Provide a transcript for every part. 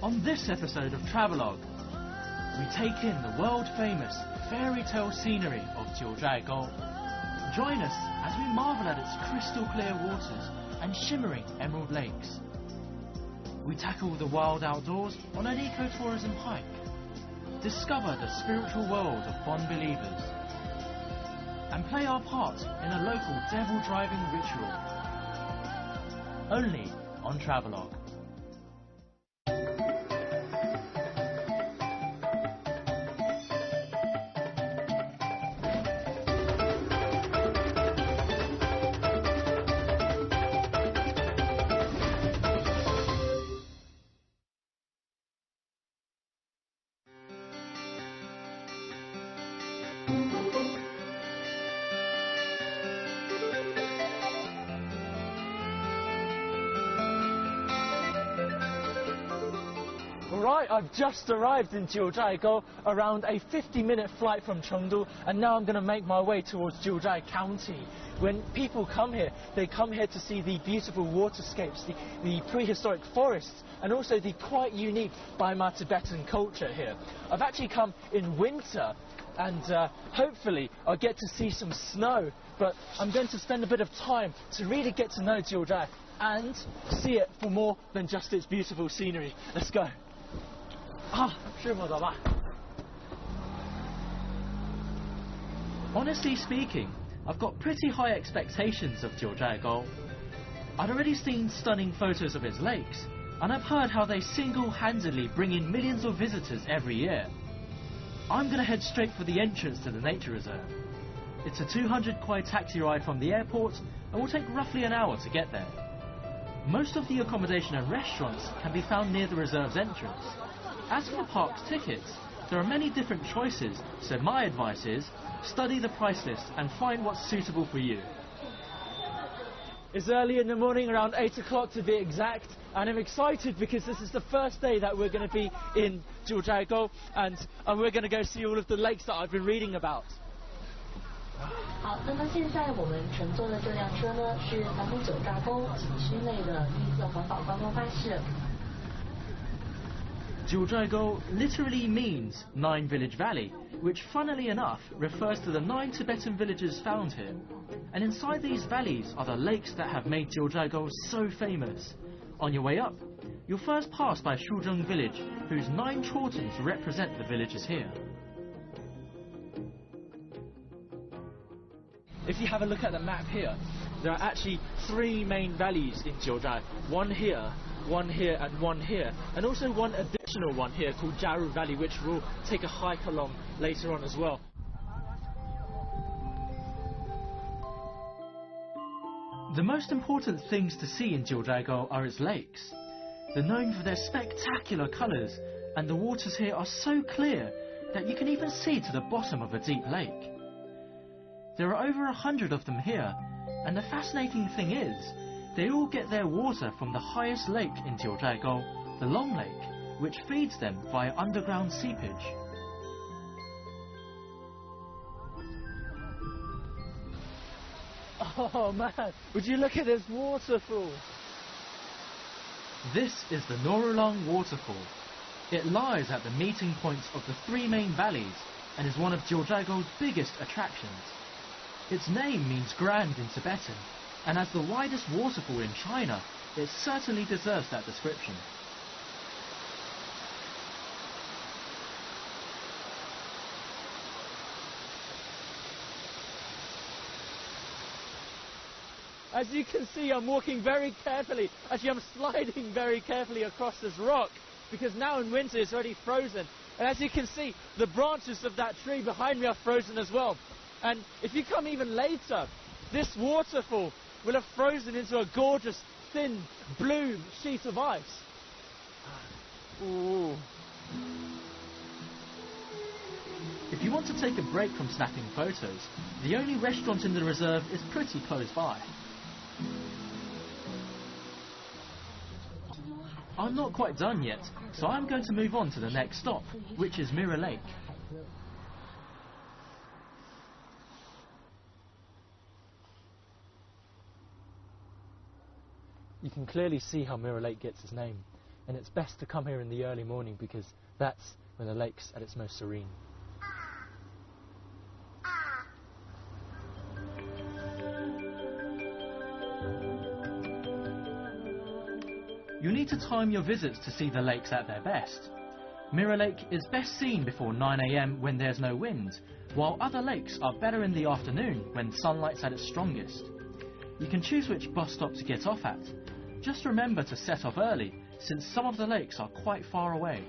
On this episode of Travelogue, we take in the world-famous fairy tale scenery of Jiuzhaigou. Join us as we marvel at its crystal-clear waters and shimmering emerald lakes. We tackle the wild outdoors on an ecotourism hike. Discover the spiritual world of Bon believers. And play our part in a local devil-driving ritual. Only on Travelogue. Right, I've just arrived in Jiuzhaigou, around a 50-minute flight from Chengdu, and now I'm going to make my way towards Jiuzhai County. When people come here, they come here to see the beautiful waterscapes, the prehistoric forests, and also the quite unique Baima Tibetan culture here. I've actually come in winter, and hopefully I'll get to see some snow, but I'm going to spend a bit of time to really get to know Jiuzhai and see it for more than just its beautiful scenery. Let's go. Honestly speaking, I've got pretty high expectations of Jiuzhaigou. I'd already seen stunning photos of its lakes, and I've heard how they single-handedly bring in millions of visitors every year. I'm going to head straight for the entrance to the nature reserve. It's a 200 kuai taxi ride from the airport and will take roughly an hour to get there. Most of the accommodation and restaurants can be found near the reserve's entrance. As for the park's tickets, there are many different choices, so my advice is study the price list and find what's suitable for you. It's early in the morning, around 8 o'clock to be exact, and I'm excited because this is the first day that we're going to be in Jiuzhaigou, and we're going to go see all of the lakes that I've been reading about. 好，那么现在我们乘坐的这辆车呢，是南部九寨沟景区内的绿色环保观光巴士。 Jiuzhaigou literally means 9 Village Valley, which funnily enough refers to the 9 Tibetan villages found here. And inside these valleys are the lakes that have made Jiuzhaigou so famous. On your way up, you'll first pass by Shuzheng village, whose 9 chortens represent the villages here. If you have a look at the map here, there are actually 3 main valleys in Jiuzhai. One here, and one here, and also one additional one here called Jaru Valley, which we'll take a hike along later on as well. The most important things to see in Jiuzhaigou are its lakes. They're known for their spectacular colours, and the waters here are so clear that you can even see to the bottom of a deep lake. There are over 100 of them here, and the fascinating thing is, they all get their water from the highest lake in Jiuzhaigou, the Long Lake, which feeds them via underground seepage. Oh man, would you look at this waterfall? This is the Norulong waterfall. It lies at the meeting point of the 3 main valleys and is one of Jiuzhaigou's biggest attractions. Its name means grand in Tibetan, and as the widest waterfall in China, it certainly deserves that description. As you can see, I'm walking very carefully. Actually, I'm sliding very carefully across this rock, because now in winter it's already frozen. And as you can see, the branches of that tree behind me are frozen as well. And if you come even later, this waterfall will have frozen into a gorgeous, thin, blue sheet of ice. Ooh. If you want to take a break from snapping photos, the only restaurant in the reserve is pretty close by. I'm not quite done yet, so I'm going to move on to the next stop, which is Mirror Lake. You can clearly see how Mirror Lake gets its name. and it's best to come here in the early morning because that's when the lake's at its most serene. You need to time your visits to see the lakes at their best. Mirror Lake is best seen before 9 AM when there's no wind, while other lakes are better in the afternoon when sunlight's at its strongest. You can choose which bus stop to get off at. Just remember to set off early, since some of the lakes are quite far away.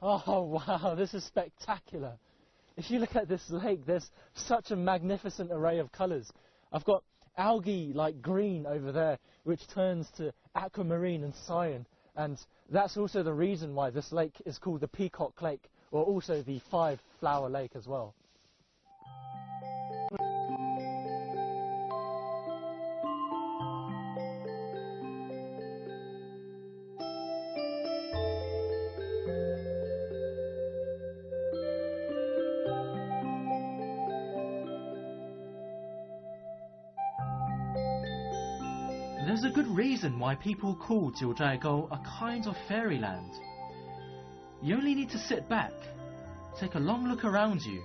Oh wow, this is spectacular. If you look at this lake, there's such a magnificent array of colours. I've got algae like green over there, which turns to aquamarine and cyan. And that's also the reason why this lake is called the Peacock Lake, or also the Five-Flower Lake as well. There's a good reason why people call Jiuzhaigou a kind of fairyland. You only need to sit back, take a long look around you,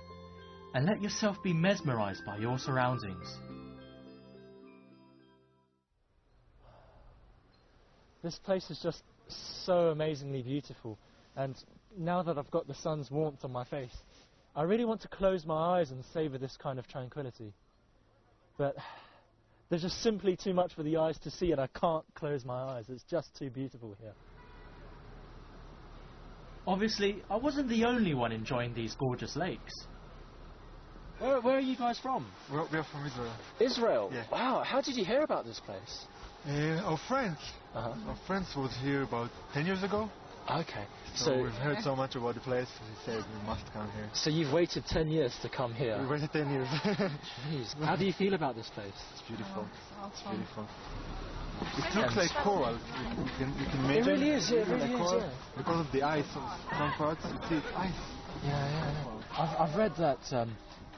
and let yourself be mesmerized by your surroundings. This place is just so amazingly beautiful, and now that I've got the sun's warmth on my face, I really want to close my eyes and savor this kind of tranquility. But there's just simply too much for the eyes to see, and I can't close my eyes. It's just too beautiful here. Obviously, I wasn't the only one enjoying these gorgeous lakes. Where are you guys from? We're from Israel. Israel? Yeah. Wow, how did you hear about this place? Our friends. Our friends was here about 10 years ago. Okay. So we've heard so much about the place, we said we must come here. So you've waited 10 years to come here? We waited 10 years. Jeez. How do you feel about this place? It's beautiful. It's beautiful. It looks like coral. You can imagine. It really is, yeah, it really is, yeah. Because of the ice of some parts, you see it's ice. Yeah. I've read that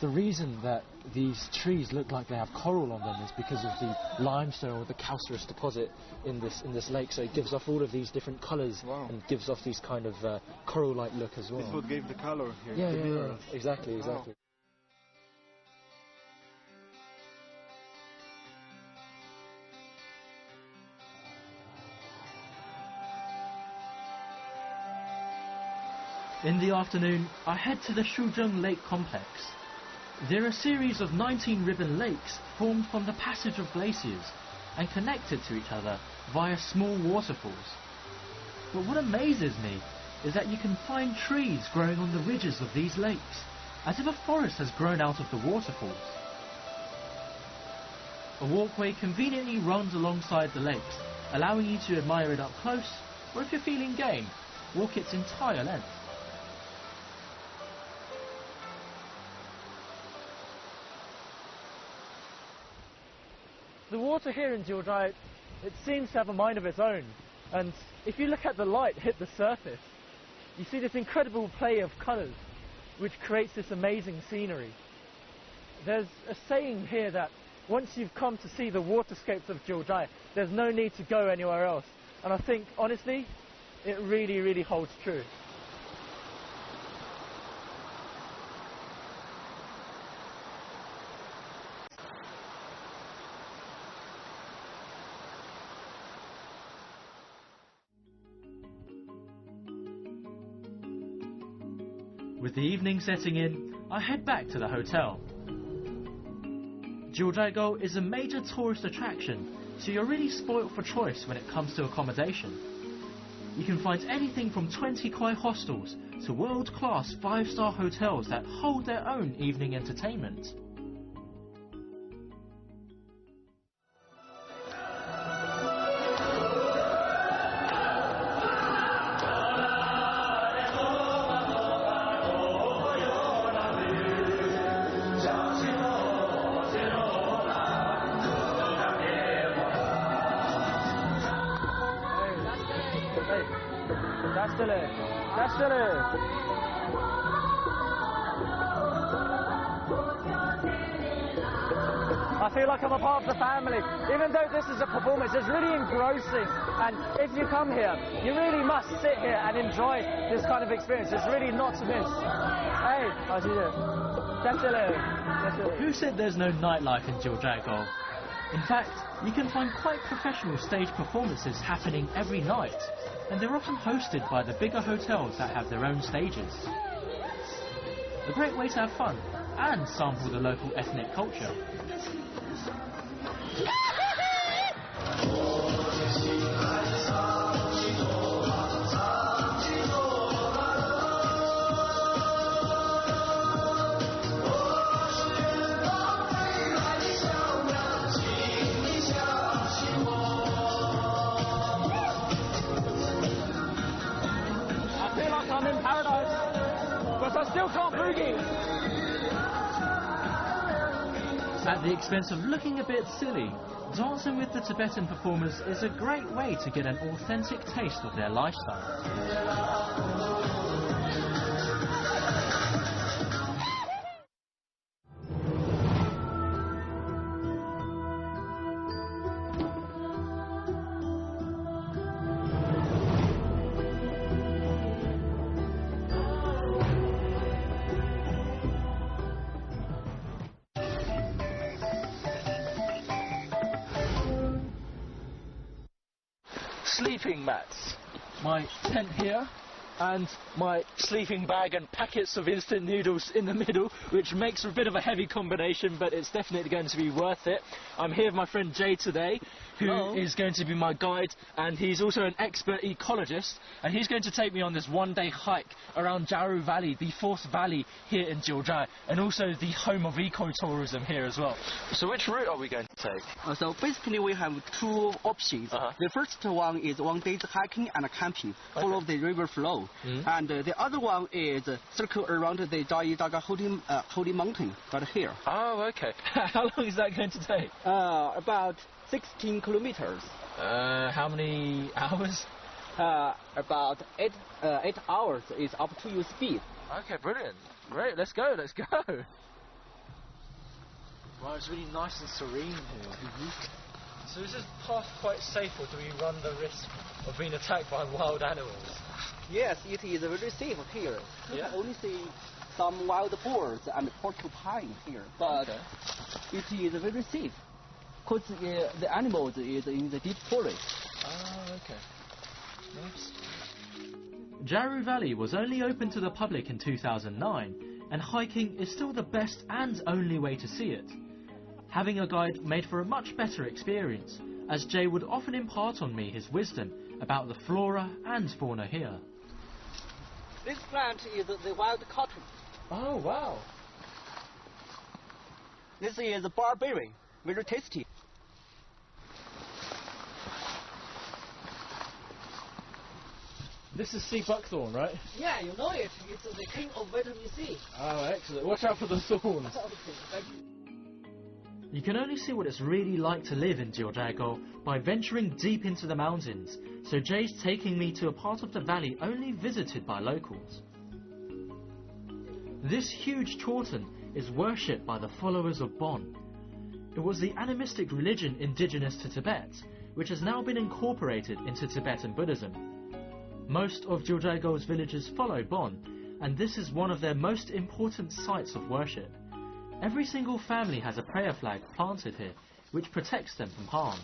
the reason that these trees look like they have coral on them is because of the limestone or the calcareous deposit in this lake. So it gives off all of these different colours and gives off these kind of coral-like look as well. This is what gave the colour here. Yeah. Exactly. Wow. In the afternoon, I head to the Shuzheng Lake Complex. They're a series of 19 ribbon lakes formed from the passage of glaciers and connected to each other via small waterfalls. But what amazes me is that you can find trees growing on the ridges of these lakes, as if a forest has grown out of the waterfalls. A walkway conveniently runs alongside the lakes, allowing you to admire it up close, or if you're feeling game, walk its entire length. The water here in Jiuzhai, it seems to have a mind of its own, and if you look at the light hit the surface, you see this incredible play of colours which creates this amazing scenery. There's a saying here that once you've come to see the waterscapes of Jiuzhai, there's no need to go anywhere else, and I think honestly it really, really holds true. With the evening setting in, I head back to the hotel. Jiuzhaigou is a major tourist attraction, so you're really spoilt for choice when it comes to accommodation. You can find anything from 20 kuai hostels to world-class 5-star hotels that hold their own evening entertainment. I feel like I'm a part of the family. Even though this is a performance, it's really engrossing. And if you come here, you really must sit here and enjoy this kind of experience. It's really not to miss. Hey, how's you doing? Who said there's no nightlife in Jiuzhaigou? In fact, you can find quite professional stage performances happening every night, and they're often hosted by the bigger hotels that have their own stages. A great way to have fun and sample the local ethnic culture. I'm in paradise, but I still can't boogie. At the expense of looking a bit silly, dancing with the Tibetan performers is a great way to get an authentic taste of their lifestyle. Sleeping mats, my tent here, and my sleeping bag and packets of instant noodles in the middle, which makes a bit of a heavy combination, but it's definitely going to be worth it. I'm here with my friend Jay today, who is going to be my guide, and he's also an expert ecologist, and he's going to take me on this one-day hike around Jiaru Valley, the fourth valley here in Jiuzhai, and also the home of ecotourism here as well. So which route are we going to take? So basically we have two options. The first one is 1 day hiking and camping, follow the river flow. And the other one is circle around the Jiayi Holy Mountain, right here. Oh, okay. How long is that going to take? About 16 kilometers. How many hours? About 8 hours is up to your speed. Okay, brilliant. Great, let's go. Wow, it's really nice and serene here. So is this path quite safe, or do we run the risk of being attacked by wild animals? Yes, it is very safe here. You can only see some wild boars and porcupine here, but it is very safe because the animals is in the deep forest. Oh, okay. Nice. Jiaru Valley was only open to the public in 2009, and hiking is still the best and only way to see it. Having a guide made for a much better experience, as Jay would often impart on me his wisdom about the flora and fauna here. This plant is the wild cotton. Oh, wow. This is barberry, very tasty. This is sea buckthorn, right? Yeah, you know it. It's the king of vitamin C. Oh, excellent. Watch out for the thorns. You can only see what it's really like to live in Jiuzhaigou by venturing deep into the mountains, so Jay's taking me to a part of the valley only visited by locals. This huge Chorten is worshipped by the followers of Bon. It was the animistic religion indigenous to Tibet, which has now been incorporated into Tibetan Buddhism. Most of Jiuzhaigou's villages follow Bon, and this is one of their most important sites of worship. Every single family has a prayer flag planted here, which protects them from harm.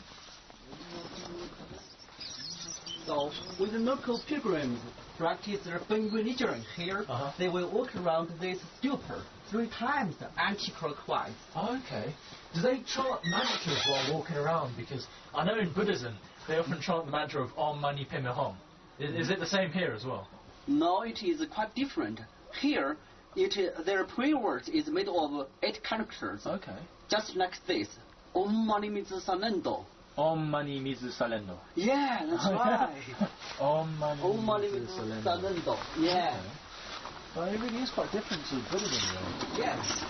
So, when the local pilgrims practice their Bon religion here, they will walk around this stupa 3 times anti-clockwise. Oh, okay. Do they chant mantras while walking around? Because I know in Buddhism, they often chant the mantra of Om Mani Padme Hum. Is it the same here as well? No, it is quite different. Here, their prayer words is made of 8 characters. Okay. Just like this. Om Mani Mizu Salendo. Om Mani Mizu Salendo. Yeah, that's right. Om Mani Mizu Salendo. Yeah. Okay. Well, it really is quite different to Buddhism, though. Yes.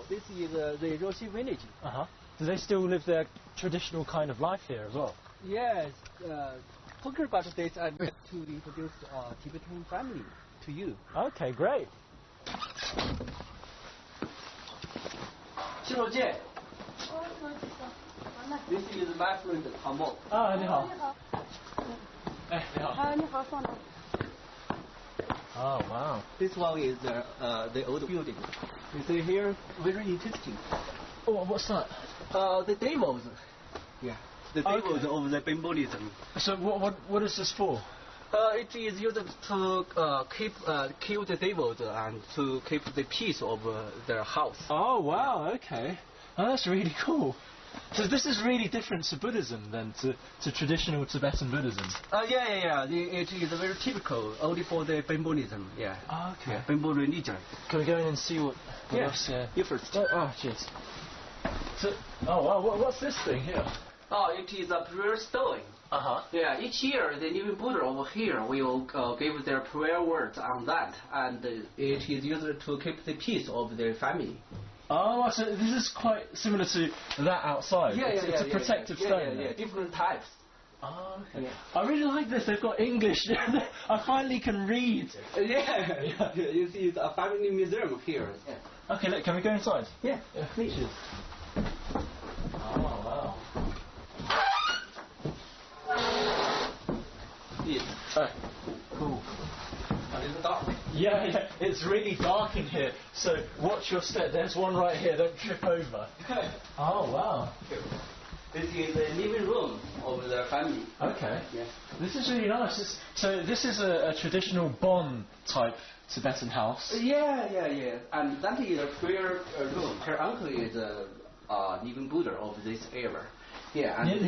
This is the Roshi village. Do they still live their traditional kind of life here as well? Yes. talking about this, I'd like to introduce Tibetan family to you. Okay, great. 新罗健 This is my friend Tamo. 啊，你好。你好。哎，你好。啊，你好，放哪？ Oh, wow. This one is the old building. You see here, very interesting. Oh, what's that? The demos. Yeah, the demos of the Bambonism. So what is this for? It is used to kill the devils and to keep the peace of their house. Oh, wow, okay. Oh, that's really cool. So this is really different to Buddhism than to traditional Tibetan Buddhism. Yeah. It is very typical, only for the Bambonism. Yeah. Oh, okay. Yeah, Bambo religion. Can we go in and see what else? You first. Oh, cheers. So, oh, wow, what's this thing here? Oh, it is a prayer stone. Uh-huh. Yeah, each year the living Buddha over here will give their prayer words on that, and it is used to keep the peace of their family. Oh, so this is quite similar to that outside. It's a protective stone. Yeah, different types. Oh, okay. Yeah. I really like this. They've got English. I finally can read. Yeah. You see, it's a family museum here. Yeah. Okay, look, can we go inside? Yeah. Please. Oh, wow. Yes. Oh, cool. A little dark. Yeah, it's really dark in here, so watch your step. There's one right here, don't trip over. Oh, wow. This is the living room of their family. Okay. Yeah. This is really nice. So this is a traditional Bon type Tibetan house. Yeah. And that is a prayer room. Her uncle is a living Buddha of this area. Yeah. And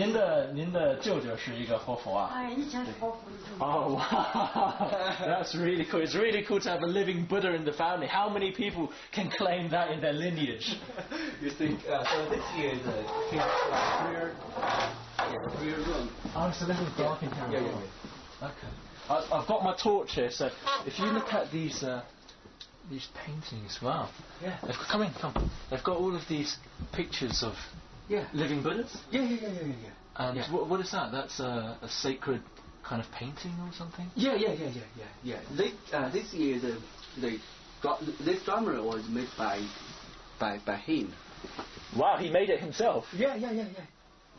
您的舅舅是一个活佛啊。哎，以前是活佛。Oh, wow. That's really cool. It's really cool to have a living Buddha in the family. How many people can claim that in their lineage? You think, so this is his prayer room. Oh, it's a little dark in here. Yeah. Okay. I've got my torch here, so if you look at these paintings, wow. Yeah. Come. They've got all of these pictures of living Buddhas. Yeah. And what is that? That's a sacred kind of painting or something? Yeah. This is this drummer was made by him. Wow, he made it himself. Yeah.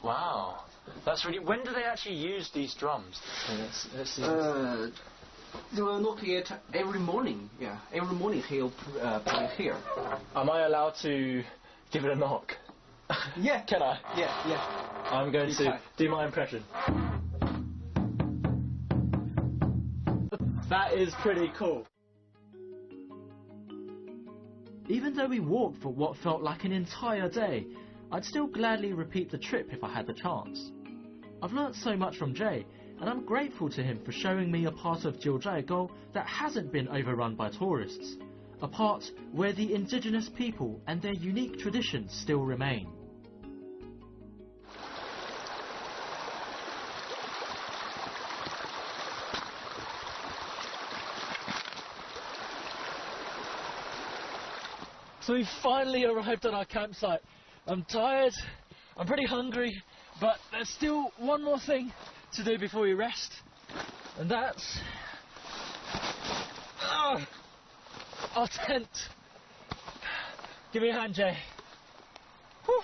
Wow, that's really. When do they actually use these drums? Let's see. They will knock it every morning. Yeah, every morning he'll play here. Am I allowed to give it a knock? Yeah. Can I? Yeah. I'm going to do my impression. That is pretty cool. Even though we walked for what felt like an entire day, I'd still gladly repeat the trip if I had the chance. I've learnt so much from Jay, and I'm grateful to him for showing me a part of Jiuzhaigou that hasn't been overrun by tourists, a part where the indigenous people and their unique traditions still remain. So we've finally arrived at our campsite. I'm tired, I'm pretty hungry, but there's still one more thing to do before we rest, and that's our tent. Give me a hand, Jay. Whew.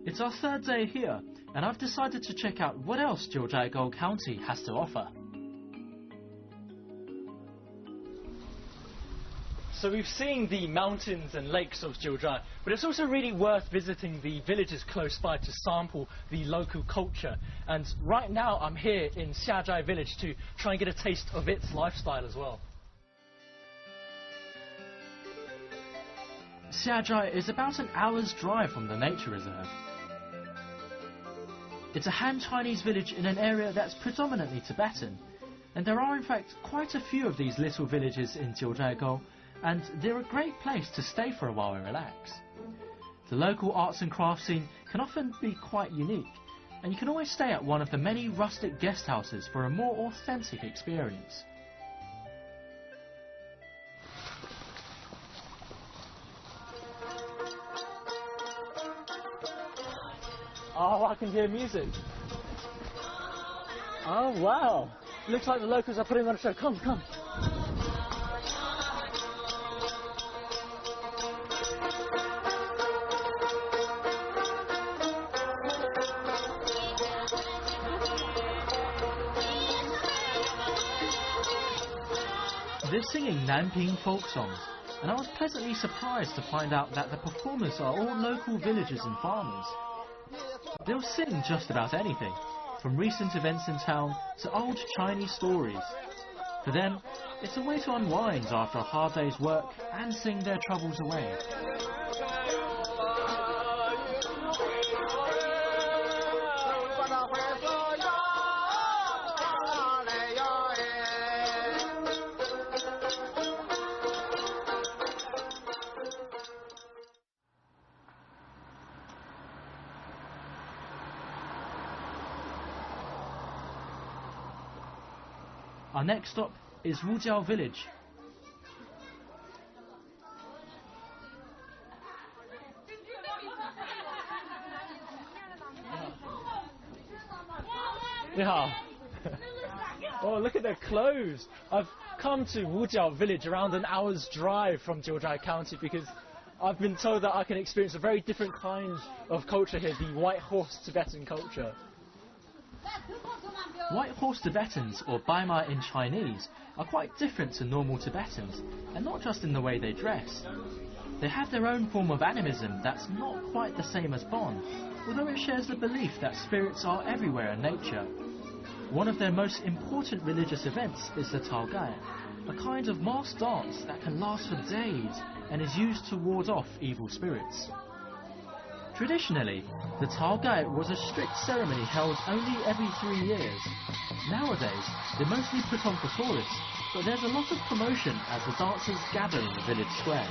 It's our third day here, and I've decided to check out what else Jiuzhaigou County has to offer. So we've seen the mountains and lakes of Jiuzhai, but it's also really worth visiting the villages close by to sample the local culture. And right now I'm here in Xiazhai village to try and get a taste of its lifestyle as well. Xiajai is about an hour's drive from the nature reserve. It's a Han Chinese village in an area that's predominantly Tibetan, and there are in fact quite a few of these little villages in Jiuzhaigou, and they're a great place to stay for a while and relax. The local arts and crafts scene can often be quite unique, and you can always stay at one of the many rustic guest houses for a more authentic experience. Oh, I can hear music. Oh, wow. Looks like the locals are putting on a show. Come, come. They're singing Nanping folk songs, and I was pleasantly surprised to find out that the performers are all local villagers and farmers. They'll sing just about anything, from recent events in town to old Chinese stories. For them, it's a way to unwind after a hard day's work and sing their troubles away. Our next stop is Wujiao village. Yeah. Oh, look at their clothes. I've come to Wujiao village around an hour's drive from Jiuzhai County because I've been told that I can experience a very different kind of culture here, the white horse Tibetan culture. White horse Tibetans, or Baima in Chinese, are quite different to normal Tibetans, and not just in the way they dress. They have their own form of animism that's not quite the same as Bon, although it shares the belief that spirits are everywhere in nature. One of their most important religious events is the Taogai, a kind of masked dance that can last for days and is used to ward off evil spirits. Traditionally, the Taogai was a strict ceremony held only every 3 years. Nowadays, they're mostly put on for tourists, but there's a lot of promotion as the dancers gather in the village square.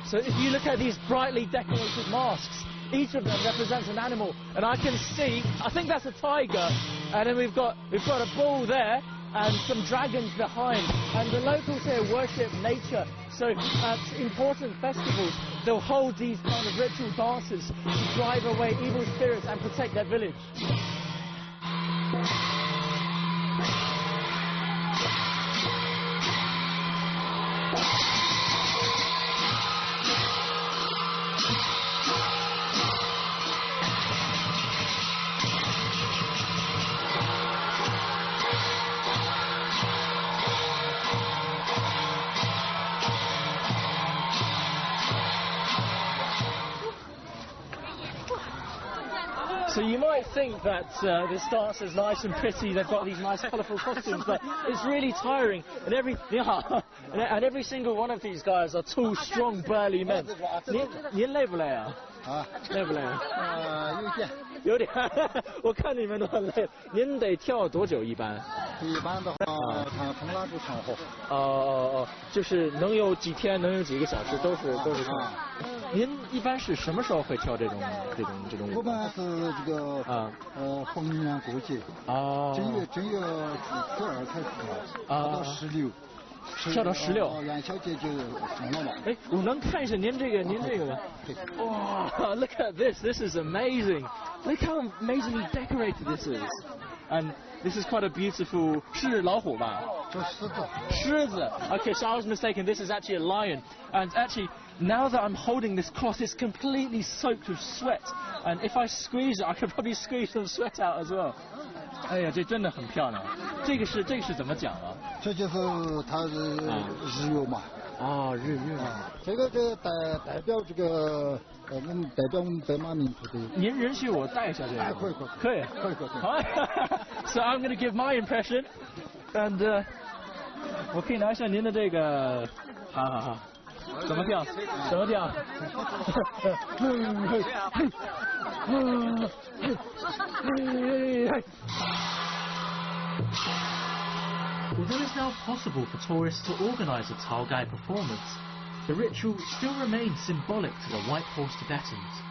So if you look at these brightly decorated masks, each of them represents an animal, and I can see, I think that's a tiger, and then we've got a bull there, and some dragons behind, and the locals here worship nature, so at important festivals, they'll hold these kind of ritual dances to drive away evil spirits and protect their village. So you might think that this dance is nice and pretty, they've got these nice colourful costumes, but it's really tiring. And every single one of these guys are tall, strong, burly men. 您累不累啊？累不累？有点。我看你们都很累。您得跳多久一般？一般的话，看从哪就上火。就是能有几天，能有几个小时，都是看。您一般是什么时候会跳这种舞？我们是这个逢年过节，正月初2开始跳，到16。跳到16，元宵节就上了嘛。哎，我能看一下您这个吗？哇 ，Look at this! This is amazing! Look how amazingly decorated this is. And this is quite a beautiful. 是老虎吧？这狮子。狮子。Okay, so I was mistaken. This is actually a lion. And actually, now that I'm holding this cloth, it's completely soaked with sweat. And if I squeeze it, I could probably squeeze some sweat out as well. 哎呀，这真的很漂亮。这个是怎么讲啊？这就是它的日月嘛。哦，日月啊，这个代表这个我们代表我们白马民族的。您允许我带一下这个？可以。好，So I'm going to give my impression, and 我可以拿一下您的这个，好，怎么跳？Although it's now possible for tourists to organise a Talgai performance, the ritual still remains symbolic to the white horse Tibetans.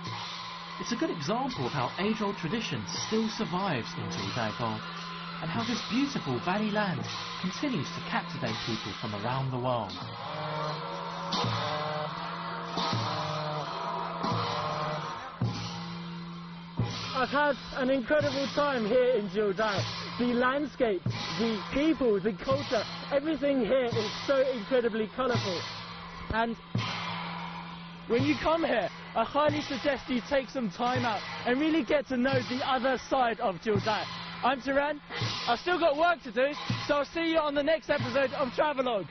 It's a good example of how age-old tradition still survives in Jiuzhaigou, and how this beautiful valley land continues to captivate people from around the world. I've had an incredible time here in Jiuzhai. The landscape, the people, the culture, everything here is so incredibly colourful. And when you come here, I highly suggest you take some time out and really get to know the other side of Jiuzhai. I'm Turan. I've still got work to do, so I'll see you on the next episode of Travelogue.